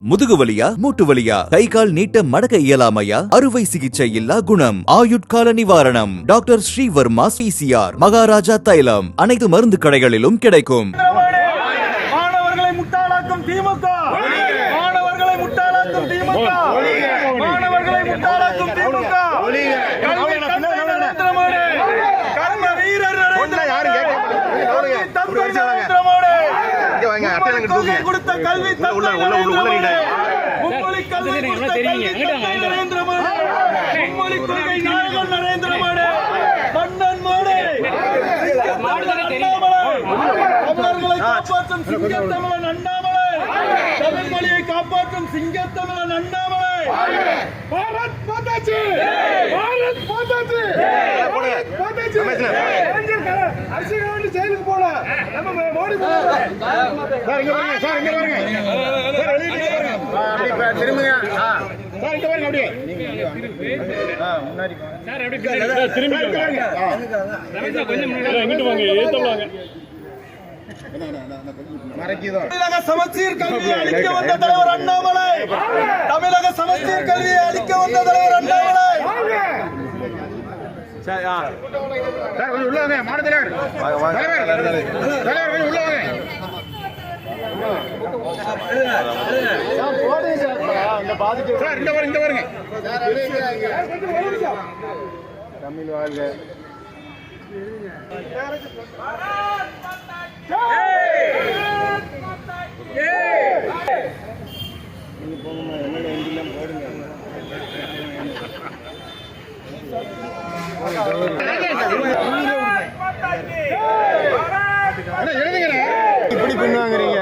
முதுகு வலியா மூட்டு வலியா கை கால் நீட்ட மடக்க இயலாமையா அறுவை சிகிச்சை இல்லா குணம் ஆயுட்கால நிவாரணம் டாக்டர் ஸ்ரீவர்மா பிசிஆர் மகாராஜா தைலம் அனைத்து மருந்து கடைகளிலும் கிடைக்கும். மாணவர்களை முட்டாளாக்கும் திமுக மாணவர்களை முட்டாளாக்கும் திமுக மாணவர்களை முட்டாளாக்கும் திமுக நரேந்திர மோடி கர்ம வீரர் நரேந்திர மோடி கொடுத்த கல்வி மும்மொழி கல்வி நரேந்திர மோடி மும்மொழி கொள்கை நாயகன் நரேந்திர மோடி மன்னன் மோடி தமிழர்களை காப்பாற்றும் சிங்கத்தமிழன் அண்ணாமலை தமிழ் மொழியை காப்பாற்றும் சிங்கத்தமிழன் அண்ணாமலை பாரத் மாதா ஜி பாரத் மாதா ஜி பாரத் மாதா ஜி அரசியல் ஜெயிலுக்கு போல நம்ம மோடி சார் இங்க வாங்க சார் இங்க வாங்க சார் வெளியில வாங்க திரும்புங்க சார் இங்க வாங்க அப்படியே முன்னாடி சார் அப்படியே திரும்பி வாங்க கொஞ்சம் இங்கிட்டு வாங்க ஏத்தலாம் வாங்க தமிழக சமச்சீர் கல்வியை அளிக்க வந்த தலைவர் அண்ணாமலை தமிழக சமச்சீர் கல்வியை அளிக்க வந்த தலைவர் அண்ணாமலை உள்ள வாங்க மாநிலத்தலைவர் தலைவர் உள்ள வாங்க இந்த பாருங்க தமிழ் வாழ்க இப்படி பண்ணுவாங்கிறீங்க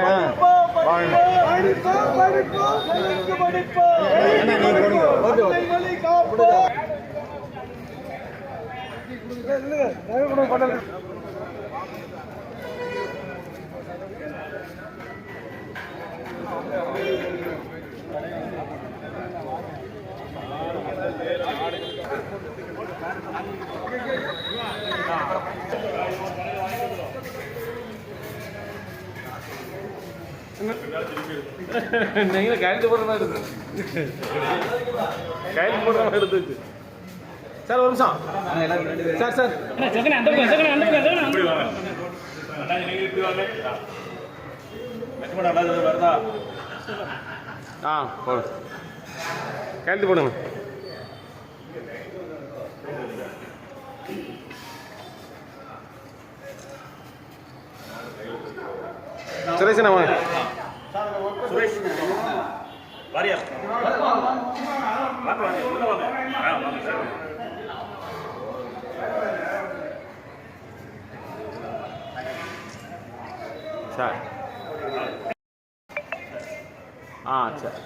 நீங்களும் கையில் போடுற மாதிரி இருக்கு கையில் போடுற மாதிரி இருந்துச்சு சார் ஒரு நிமிஷம் சார் சார் போடு கையெழுத்து போடுங்க சுரேஷ் வாங்க சுரேஷ் வாரியா சார் சார்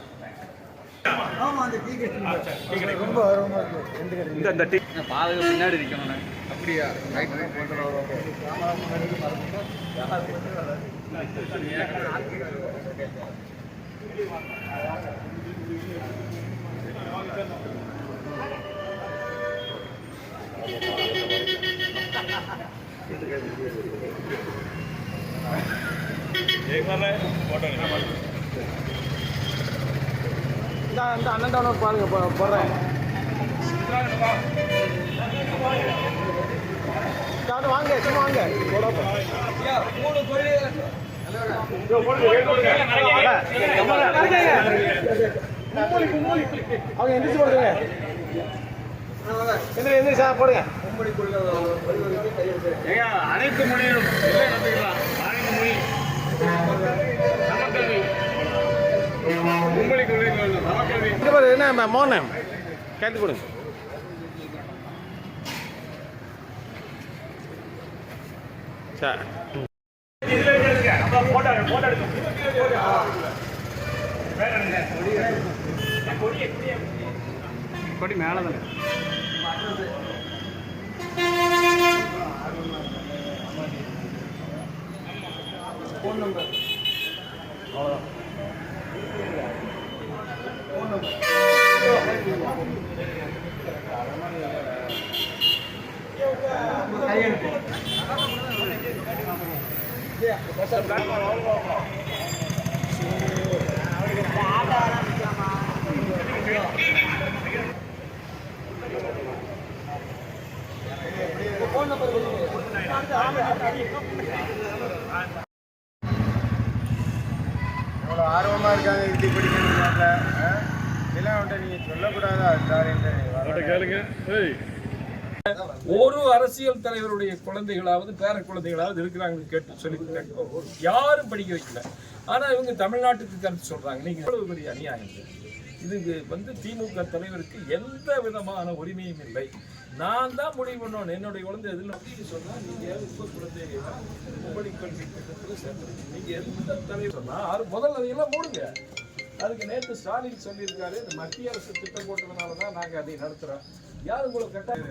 ரொம்ப ஆர்வமா இருக்கு இந்த டீ பாதுகாப்பு பின்னாடி இருக்கணும் அப்படியா இந்த அண்ணன் டவுன் பாருங்க போடுறேன் வாங்க சும்மா வாங்க அவங்க எந்திரிச்சு போடுங்க எந்திரிச்சு போடுங்க அனைத்து மொழிகளும் அனைத்து மொழி என்ன மோகன் கேட்டு கொடுங்க சார் கொடி மேலே தானே ஃபோன் நம்பர் அவ்வளோதான் ஃபோன் நம்பர் கையெழுத்து எழுதி படிக்கணும்னாங்க. இதெல்லாம் அவன்கிட்ட நீங்கள் சொல்லக்கூடாதா சார்? கேளுங்க. ஒரு அரசியல் தலைவருடைய குழந்தைகளாவது பேர குழந்தைகளாவது இருக்கிறாங்கன்னு கேட்டு சொல்லி கேட்கிறோம். யாரும் படிக்க வைக்கல. ஆனா இவங்க தமிழ்நாட்டுக்கு கருத்து சொல்றாங்க. நீங்க எவ்வளவு பெரிய அநியாயம் இது. திமுக தலைவருக்கு எந்த விதமான உரிமையும் இல்லை. நான் தான் முடிவு பண்ணணும் என்னுடைய குழந்தை எதில் சொன்னா நீங்க உங்க குழந்தைய மும்மொழி கல்வி திட்டத்தில் சேர்ந்துருக்கீங்க. நீங்க எந்த தலைவர் சொன்னா முதல்ல அதையெல்லாம் மூடுங்க. அதுக்கு நேற்று ஸ்டாலின் சொல்லியிருக்காரு, இந்த மத்திய அரசு திட்டம் போட்டதுனால தான் நாங்க அதை நடத்துறோம். யார் உங்களுக்கு கட்டாயம்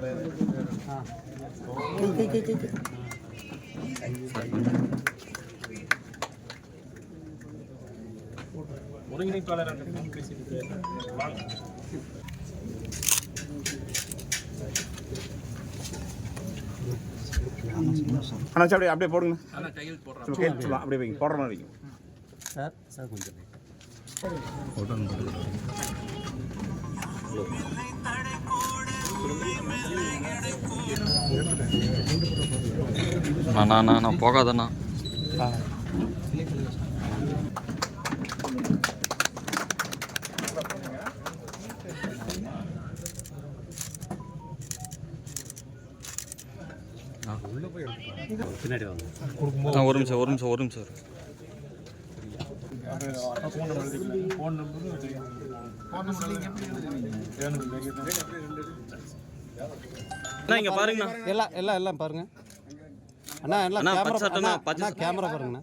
ஒருங்கிணைப்பாளர் பேசிட்டு அப்படியே போடுங்க. கையில் போடுறோம். அப்படியே வைங்க, போடுற மாதிரி வைங்க சார். சார் கொஞ்சம் நான் போகாதண்ணா. பின்னாடி வாங்க. ஒரு நிமிஷம். இங்க பாருங்க. எல்லாம் பாருங்க அண்ணா. எல்லாம் கேமரா பாருங்கண்ணா.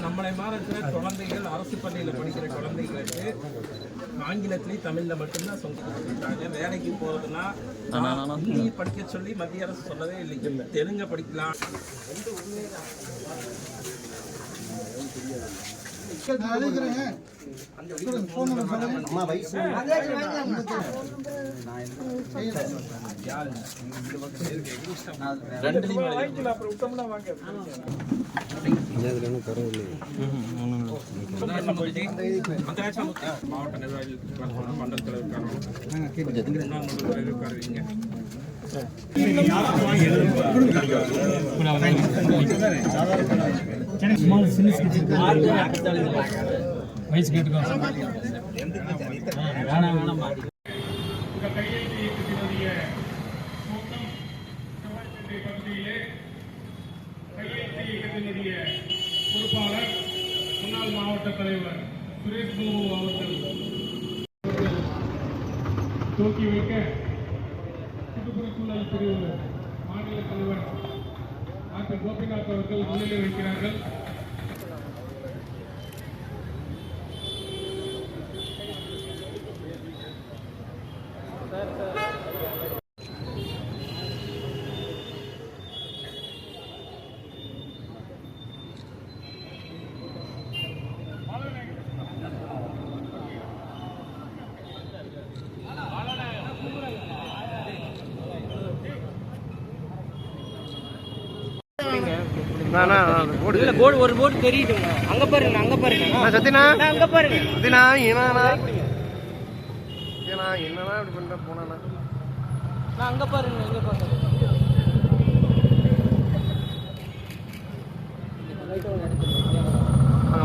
நம்மளை மாதிரி குழந்தைகள் அரசு பள்ளியில் படிக்கிற குழந்தைகளுக்கு ஆங்கிலத்திலேயே தமிழில் மட்டும்தான் சொல்லிட்டாங்க. வேலைக்கு போகிறதுனா ஹிந்தி படிக்க சொல்லி மத்திய அரசு சொல்லவே இல்லை. தெலுங்க படிக்கலாம். மாவட்ட நிர்வாகிகள் மண்டல வயசு கேட்டுக்கோ. பொறுப்பாளர் முன்னாள் மாவட்ட தலைவர் சுரேஷ் பாபு அவர்கள் துவக்கி வைக்க சுற்றுப்புற சூழல் பிரிவு மாநில தலைவர் டாக்டர் கோபிநாத் அவர்கள் முன்னிலை வைக்கிறார்கள். போர்டு ஒரு போர்டு தெரியுதுங்க. அங்க பாருங்க, அங்க பாருங்க. சத்தினா அங்க பாருங்க. சத்தினா என்னன்னா இப்படி பண்ற போனா நான் அங்க பாருங்க, இங்க பாருங்க.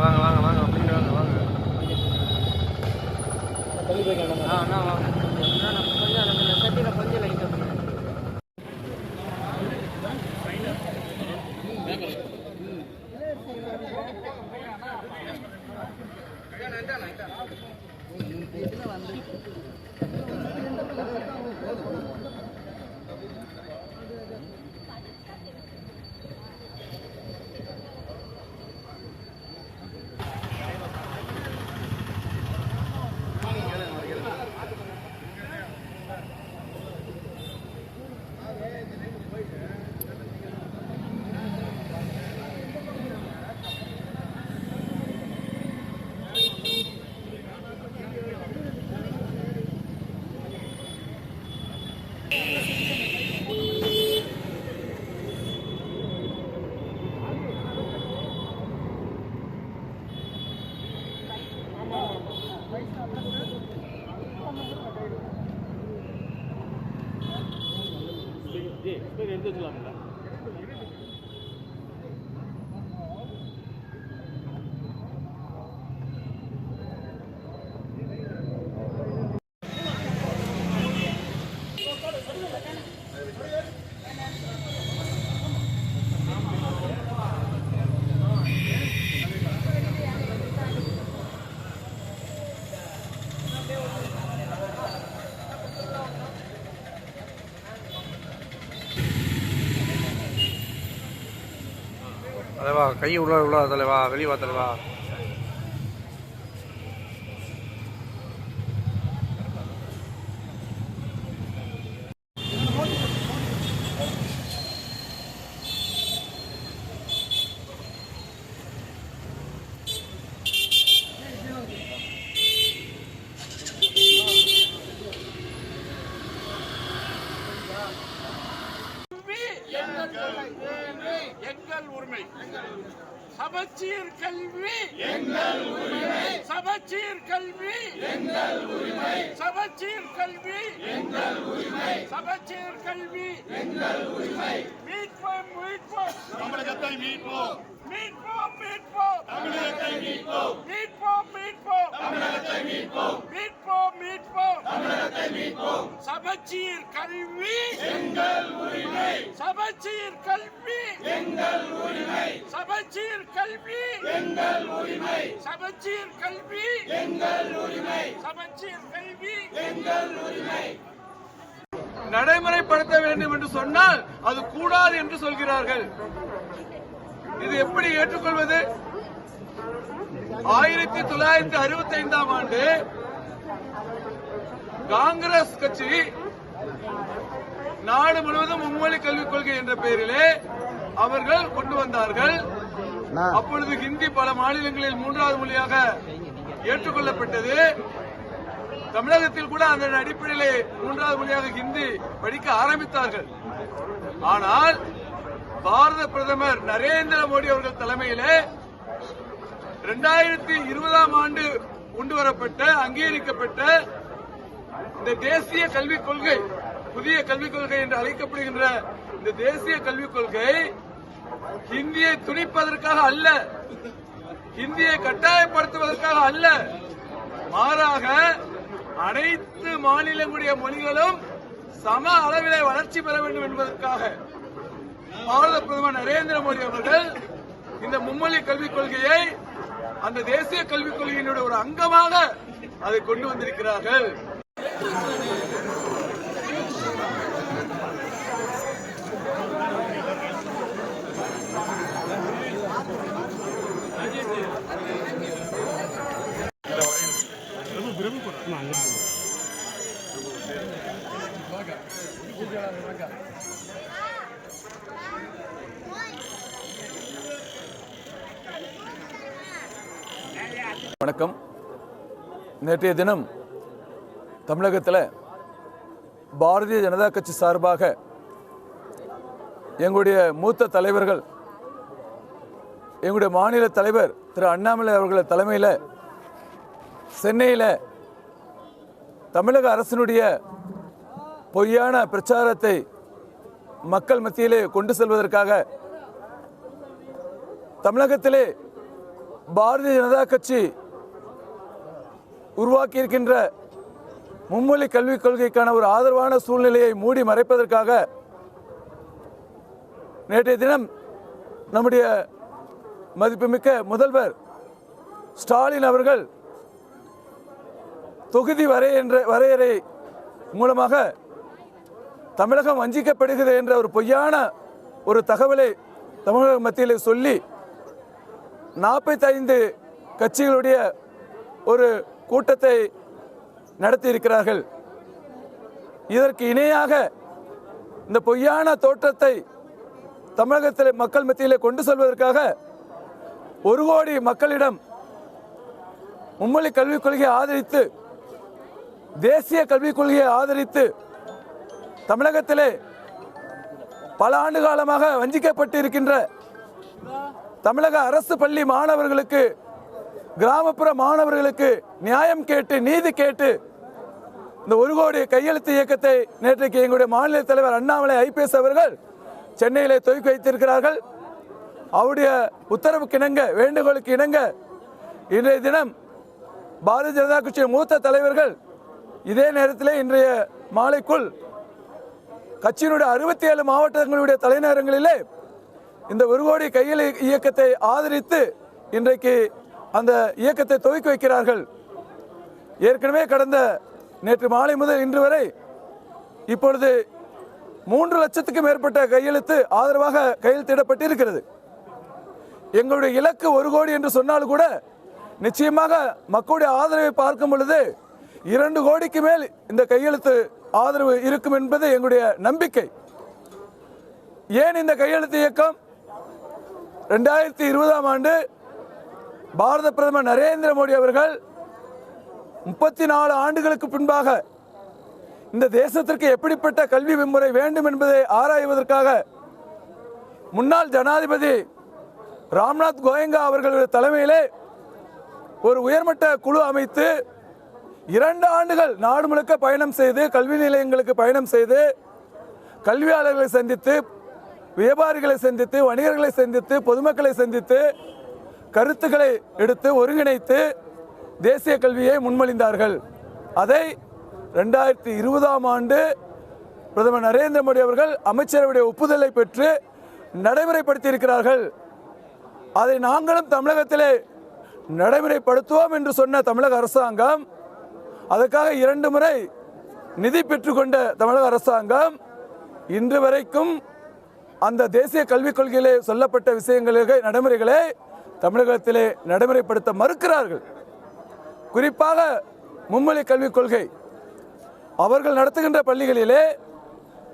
வாங்க வாங்க வாங்க வாங்க அப்படி வாங்க வாங்க. தள்ளி போய்க்கலாம். நான் வாங்க. நான் கொஞ்சம் அந்த சட்டில கொஞ்சம் லைட்டா எடுத்து வச்சுக்கலாம்ல. கை உள்ள தலைவா, வெளிவா தலைவா. எங்கள் உரிமை. சமச்சீர் கல்வி எங்கள் உரிமை. சமச்சீர் கல்வி எங்கள் உரிமை. சமச்சீர் கல்வி எங்கள் உரிமை. சமச்சீர் கல்வி எங்கள் உரிமை. மீட்போம் மீட்போம் தமிழகத்தை மீட்போம். மீட்போம் மீட்போம் தமிழகத்தை மீட்போம். மீட்போம் மீட்போம் தமிழகத்தை மீட்போம். மீட்போம் மீட்போம் தமிழகத்தை மீட்போம். சமச்சீர் கல்வி எங்கள் உரிமை. சமச்சீர் கல்வி எங்கள் உரிமை. சமச்சீர் கல்வி எங்கள் உரிமை. சமச்சீர் கல்வி எங்கள் உரிமை. சமச்சீர் கல்வி எங்கள் உரிமை. நடைமுறைப்படுத்த வேண்டும் என்று சொன்னால் அது கூடாது என்று சொல்கிறார்கள். இது எப்படி ஏற்றுக்கொள்வது? 1965ஆம் ஆண்டு காங்கிரஸ் கட்சி நாடு முழுவதும் மும்மொழி கல்விக் கொள்கை என்ற பெயரிலே அவர்கள் கொண்டு வந்தார்கள். அப்பொழுது ஹிந்தி பல மாநிலங்களில் 3வது மொழியாக ஏற்றுக்கொள்ளப்பட்டது. தமிழகத்தில் கூட அதன் அடிப்படையிலே 3வது மொழியாக ஹிந்தி படிக்க ஆரம்பித்தார்கள். ஆனால் பாரத பிரதமர் நரேந்திர மோடி அவர்கள் தலைமையிலே 2020ஆம் ஆண்டு கொண்டுவரப்பட்ட அங்கீகரிக்கப்பட்ட இந்த தேசிய கல்விக் கொள்கை, புதிய கல்விக் கொள்கை என்று அழைக்கப்படுகின்ற இந்த தேசிய கல்விக் கொள்கை ஹிந்தியை துணிப்பதற்காக அல்ல, ஹிந்தியை கட்டாயப்படுத்துவதற்காக அல்ல, மாறாக அனைத்து மாநிலங்களுடைய மொழிகளும் சம அளவிலே வளர்ச்சி பெற வேண்டும் என்பதற்காக பாரத பிரதமர் நரேந்திர மோடி அவர்கள் இந்த மும்மொழி கல்விக் கொள்கையை அந்த தேசிய கல்விக் கொள்கையினுடைய ஒரு அங்கமாக அதை கொண்டு வந்திருக்கிறார்கள். வணக்கம். நேற்றைய தினம் தமிழகத்தில் பாரதிய ஜனதா கட்சி சார்பாக எங்களுடைய மூத்த தலைவர்கள், எங்களுடைய மாநில தலைவர் திரு அண்ணாமலை அவர்கள் தலைமையில் சென்னையில் தமிழக அரசினுடைய பொய்யான பிரச்சாரத்தை மக்கள் மத்தியிலே கொண்டு செல்வதற்காக தமிழகத்திலே பாரதிய ஜனதா கட்சி உருவாக்கி இருக்கின்ற மும்மொழி கல்விக் கொள்கைக்கான ஒரு ஆதரவான சூழ்நிலையை மூடி மறைப்பதற்காக நேற்றைய தினம் நம்முடைய மதிப்புமிக்க முதல்வர் ஸ்டாலின் அவர்கள் தொகுதி வரையறை மூலமாக தமிழகம் வஞ்சிக்கப்படுகிறது என்ற ஒரு பொய்யான ஒரு தகவலை தமிழக மத்தியிலே சொல்லி 45 கட்சிகளுடைய ஒரு கூட்டத்தை நடத்தி இருக்கிறார்கள். இதற்கு இணையாக இந்த பொய்யான தோற்றத்தை தமிழகத்தில் மக்கள் மத்தியிலே கொண்டு செல்வதற்காக 1 கோடி மக்களிடம் மும்மொழி கல்விக் கொள்கையை ஆதரித்து, தேசிய கல்விக் கொள்கையை ஆதரித்து தமிழகத்திலே பல ஆண்டு காலமாக வஞ்சிக்கப்பட்டு இருக்கின்ற தமிழக அரசு பள்ளி மாணவர்களுக்கு, கிராமப்புற மாணவர்களுக்கு நியாயம் கேட்டு, நீதி கேட்டு இந்த 1 கோடி கையெழுத்து இயக்கத்தை நேற்றைக்கு எங்களுடைய மாநில தலைவர் அண்ணாமலை ஐபிஎஸ் அவர்கள் சென்னையிலே துவக்கி வைத்திருக்கிறார்கள். அவருடைய உத்தரவுக்கு இணங்க, வேண்டுகோளுக்கு இணங்க இன்றைய தினம் பாரதிய ஜனதா கட்சியின் மூத்த தலைவர்கள் இதே நேரத்தில் இன்றைய மாலைக்குள் கட்சியினுடைய 67 மாவட்டங்களுடைய தலைநகரங்களிலே இந்த 1 கோடி கையெழுத்து இயக்கத்தை ஆதரித்து இன்றைக்கு அந்த இயக்கத்தை துவக்கி வைக்கிறார்கள். ஏற்கனவே கடந்த நேற்று மாலை முதல் இன்று வரை இப்பொழுது 3 லட்சத்துக்கும் மேற்பட்ட கையெழுத்து ஆதரவாக கையெழுத்திடப்பட்டிருக்கிறது. எங்களுடைய இலக்கு 1 கோடி என்று சொன்னால் கூட நிச்சயமாக மக்களுடைய ஆதரவை பார்க்கும் பொழுது 2 கோடிக்கு மேல் இந்த கையெழுத்து ஆதரவு இருக்கும் என்பது எங்களுடைய நம்பிக்கை. ஏன் இந்த கையெழுத்து இயக்கம்? 2020ஆம் ஆண்டு பாரத பிரதமர் நரேந்திர மோடி அவர்கள் 34 ஆண்டுகளுக்கு பின்பாக இந்த தேசத்திற்கு எப்படிப்பட்ட கல்வி முறை வேண்டும் என்பதை ஆராய்வதற்காக முன்னாள் ஜனாதிபதி ராம்நாத் கோயங்கா அவர்களுடைய தலைமையிலே ஒரு உயர்மட்ட குழு அமைத்து 2 ஆண்டுகள் நாடு முழுக்க பயணம் செய்து கல்வி நிலையங்களுக்கு பயணம் செய்து கல்வியாளர்களை சந்தித்து வியாபாரிகளை சந்தித்து வணிகர்களை சந்தித்து பொதுமக்களை சந்தித்து கருத்துக்களை எடுத்து ஒருங்கிணைத்து தேசிய கல்வியை முன்மொழிந்தார்கள். அதை 2020ஆம் ஆண்டு பிரதமர் நரேந்திர மோடி அவர்கள் அமைச்சரவையுடைய ஒப்புதலை பெற்று நடைமுறைப்படுத்தி இருக்கிறார்கள். அதை நாங்களும் தமிழகத்திலே நடைமுறைப்படுத்துவோம் என்று சொன்ன தமிழக அரசாங்கம், அதற்காக 2 முறை நிதி பெற்றுக்கொண்ட தமிழக அரசாங்கம் இன்று வரைக்கும் அந்த தேசிய கல்விக் கொள்கையிலே சொல்லப்பட்ட விஷயங்களுக்கு நடைமுறைகளை தமிழகத்திலே நடைமுறைப்படுத்த மறுக்கிறார்கள். குறிப்பாக மும்மொழி கல்விக் கொள்கை அவர்கள் நடத்துகின்ற பள்ளிகளிலே,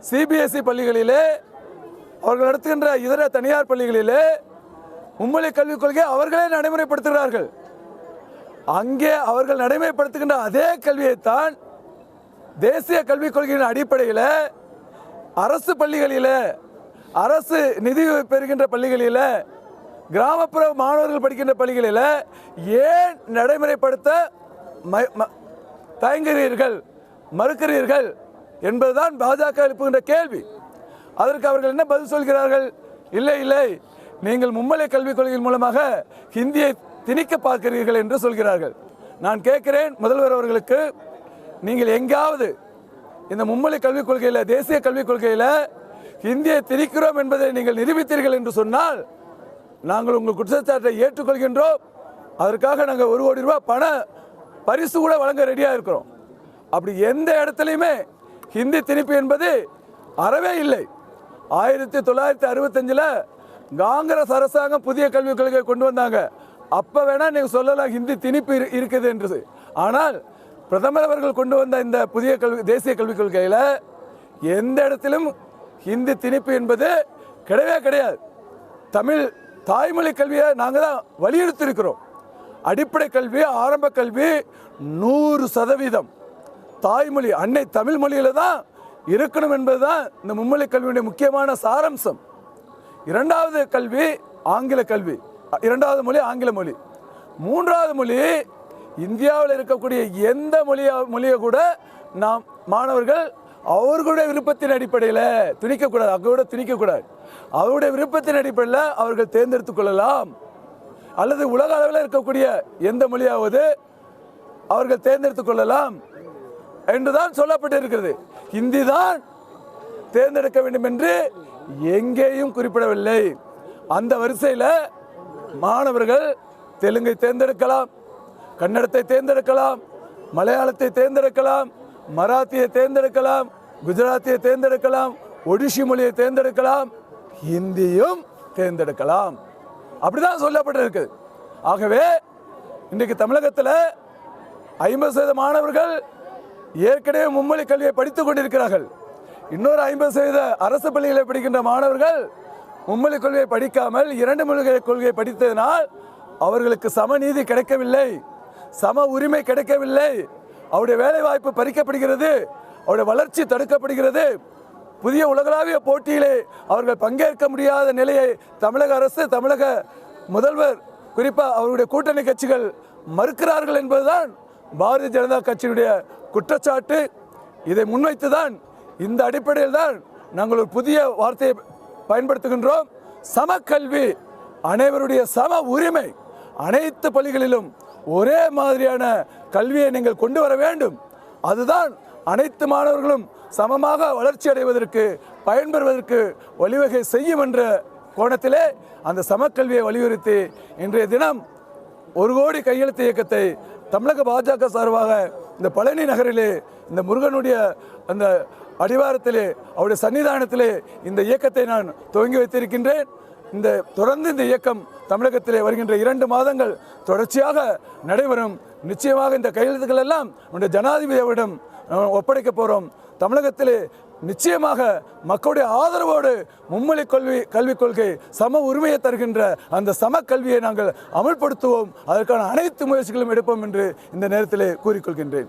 சிபிஎஸ்இ பள்ளிகளிலே, அவர்கள் நடத்துகின்ற இதர தனியார் பள்ளிகளிலே மும்மொழி கல்விக் கொள்கை அவர்களே நடைமுறைப்படுத்துகிறார்கள். அங்கே அவர்கள் நடைமுறைப்படுத்துகின்ற அதே கல்வியைத்தான் தேசிய கல்விக் கொள்கையின் அடிப்படையில் அரசு பள்ளிகளில், அரசு நிதி பெறுகின்ற பள்ளிகளில், கிராமப்புற மாணவர்கள் படிக்கின்ற பள்ளிகளில் ஏன் நடைமுறைப்படுத்த தயங்குகிறீர்கள், மறுக்கிறீர்கள் என்பதுதான் பாஜக எழுப்புகின்ற கேள்வி. அதற்கு அவர்கள் என்ன பதில் சொல்கிறார்கள்? இல்லை இல்லை, நீங்கள் மும்மொழி கல்விக் கொள்கையின் மூலமாக ஹிந்தியை திணிக்க பார்க்கிறீர்கள் என்று சொல்கிறார்கள். நான் கேட்கிறேன் முதல்வர் அவர்களுக்கு, நீங்கள் எங்காவது இந்த மும்மொழி கல்விக் கொள்கையில், தேசிய கல்விக் கொள்கையில் ஹிந்தியை திணிக்கிறோம் என்பதை நீங்கள் நிரூபித்தீர்கள் என்று சொன்னால் நாங்கள் உங்கள் குற்றச்சாட்டை ஏற்றுக்கொள்கின்றோம். அதற்காக நாங்கள் 1 கோடி ரூபாய் பண பரிசு கூட வழங்க ரெடியாக இருக்கிறோம். அப்படி எந்த இடத்துலையுமே ஹிந்தி திணிப்பு என்பது அறவே இல்லை. 1965 காங்கிரஸ் அரசாங்கம் புதிய கல்விக் கொள்கையை கொண்டு வந்தாங்க. அப்போ வேணால் நீங்கள் சொல்லலாம் ஹிந்தி திணிப்பு இருக்குது என்று. ஆனால் பிரதமர் அவர்கள் கொண்டு வந்த இந்த புதிய தேசிய கல்விக் கொள்கையில் எந்த இடத்திலும் ஹிந்தி திணிப்பு என்பது கிடையவே கிடையாது. தமிழ் தாய்மொழி கல்வியை நாங்கள் தான் வலியுறுத்தியிருக்கிறோம். அடிப்படை கல்வி, ஆரம்ப கல்வி 100% தாய்மொழி அன்னை தமிழ் மொழியில் தான் இருக்கணும் என்பதுதான் இந்த மும்மொழி கல்வியுடைய முக்கியமான சாரம்சம். 2வது கல்வி ஆங்கில கல்வி, 2வது மொழி ஆங்கில மொழி. 3வது மொழி இந்தியாவில் இருக்கக்கூடிய எந்த மொழியை கூட நாம் மாணவர்கள் அவர்களுடைய விருப்பத்தின் அடிப்படையில் திணிக்கக்கூடாது, அவங்களோட திணிக்கக்கூடாது. அவருடைய விருப்பத்தின் அடிப்படையில் அவர்கள் தேர்ந்தெடுத்துக் கொள்ளலாம். அல்லது உலக அளவில் இருக்கக்கூடிய எந்த மொழியாவது அவர்கள் தேர்ந்தெடுத்துக் கொள்ளலாம் என்றுதான் சொல்லப்பட்டிருக்கிறது. ஹிந்தி தான் தேர்ந்தெடுக்க வேண்டும் என்று எங்கேயும் குறிப்பிடவில்லை. அந்த வரிசையில் மாணவர்கள் தெலுங்கை தேர்ந்தெடுக்கலாம், கன்னடத்தை தேர்ந்தெடுக்கலாம், மலையாளத்தை தேர்ந்தெடுக்கலாம், மராத்தியை தேர்ந்தெடுக்கலாம், குஜராத்தியை தேர்ந்தெடுக்கலாம், ஒடிஷி மொழியை தேர்ந்தெடுக்கலாம், ஹிந்தியும் தேர்ந்தெடுக்கலாம். அப்படிதான் சொல்லப்பட்டிருக்கு. ஆகவே இன்றைக்கு தமிழகத்தில் 50% மாணவர்கள் ஏற்கனவே மும்மொழி கல்வியை படித்துக் கொண்டிருக்கிறார்கள். இன்னொரு 50% அரசு பள்ளிகளை படிக்கின்ற மாணவர்கள் மும்மொழி கொள்கையை படிக்காமல் 2 மொழி கொள்கையை படித்ததனால் அவர்களுக்கு சமநீதி கிடைக்கவில்லை, சம உரிமை கிடைக்கவில்லை. அவருடைய வேலை வாய்ப்பு பறிக்கப்படுகிறது, அவருடைய வளர்ச்சி தடுக்கப்படுகிறது. புதிய உலகளாவிய போட்டியிலே அவர்கள் பங்கேற்க முடியாத நிலையை தமிழக அரசு, தமிழக முதல்வர், குறிப்பாக அவருடைய கூட்டணி கட்சிகள் மறுக்கிறார்கள் என்பதுதான் பாரதிய ஜனதா கட்சியினுடைய குற்றச்சாட்டு. இதை முன்வைத்துதான், இந்த அடிப்படையில் தான் நாங்கள் ஒரு புதிய வார்த்தையை பயன்படுத்துகின்றோம். சமக்கல்வி, அனைவருடைய சம உரிமை, அனைத்து பள்ளிகளிலும் ஒரே மாதிரியான கல்வியை நீங்கள் கொண்டு வர வேண்டும். அதுதான் அனைத்து மாணவர்களும் சமமாக வளர்ச்சி அடைவதற்கு, பயன்பெறுவதற்கு வழிவகை செய்யும் என்ற கோணத்திலே அந்த சமக்கல்வியை வலியுறுத்தி இன்றைய தினம் 1 கோடி கையெழுத்து இயக்கத்தை தமிழக பாஜக சார்பாக இந்த பழனி நகரிலே, இந்த முருகனுடைய அந்த அடிவாரத்திலே, அவருடைய சன்னிதானத்திலே இந்த இயக்கத்தை நான் துவங்கி வைத்திருக்கின்றேன். இந்த தொடர்ந்து இந்த இயக்கம் தமிழகத்திலே வருகின்ற 2 மாதங்கள் தொடர்ச்சியாக நடைபெறும். நிச்சயமாக இந்த கையெழுத்துக்கள் எல்லாம் நம்முடைய ஜனாதிபதியிடம் ஒப்படைக்க போகிறோம். தமிழகத்திலே நிச்சயமாக மக்களுடைய ஆதரவோடு மும்மொழி கல்விக் கொள்கை சம உரிமையை தருகின்ற அந்த சம கல்வியை நாங்கள் அமல்படுத்துவோம். அதற்கான அனைத்து முயற்சிகளும் எடுப்போம் என்று இந்த நேரத்திலே கூறிக்கொள்கின்றேன்.